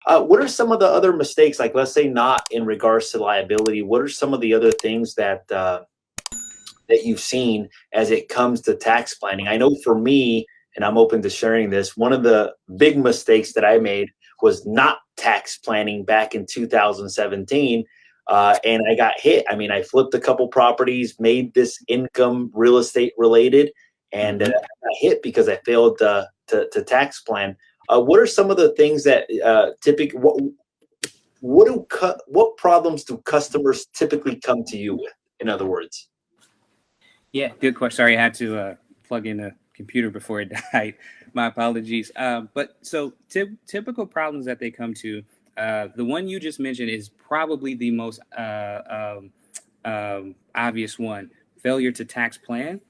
What are some of the other mistakes, like let's say not in regards to liability? What are some of the other things that that you've seen as it comes to tax planning? I know for me, and I'm open to sharing this, one of the big mistakes that I made was not tax planning back in 2017. And I got hit. I mean, I flipped a couple properties, made this income real estate related, and I got hit because I failed to tax plan. What are some of the things that typically, what problems do customers typically come to you with? In other words. Yeah, good question. Sorry, I had to plug in a computer before it died. My apologies. But so typical problems that they come to, the one you just mentioned is probably the most obvious one: failure to tax plan.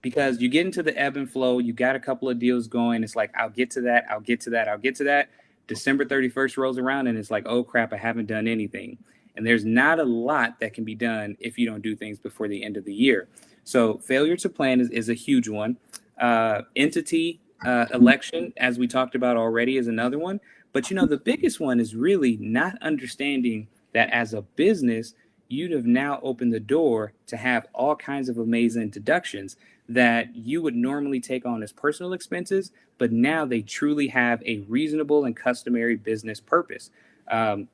Because you get into the ebb and flow, you got a couple of deals going. It's like, I'll get to that, I'll get to that, I'll get to that. December 31st rolls around and it's like, oh crap, I haven't done anything. And there's not a lot that can be done if you don't do things before the end of the year. So failure to plan is a huge one. Entity election, as we talked about already, is another one. But the biggest one is really not understanding that as a business, you'd have now opened the door to have all kinds of amazing deductions that you would normally take on as personal expenses, but now they truly have a reasonable and customary business purpose.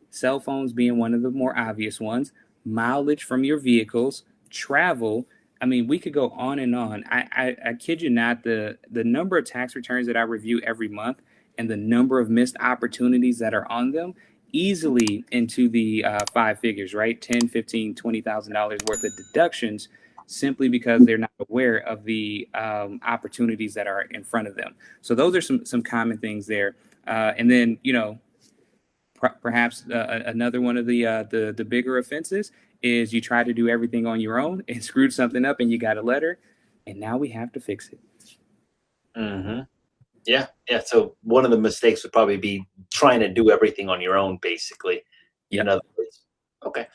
Cell phones being one of the more obvious ones, mileage from your vehicles, travel. I mean, we could go on and on. I kid you not, the number of tax returns that I review every month and the number of missed opportunities that are on them easily into the five figures, right? 10, 15, $20,000 worth of deductions simply because they're not aware of the opportunities that are in front of them. So those are some common things there. And then, perhaps another one of the bigger offenses is you try to do everything on your own and screwed something up and you got a letter and now we have to fix it. Mm-hmm. Yeah. So one of the mistakes would probably be trying to do everything on your own, basically. In other words. Okay.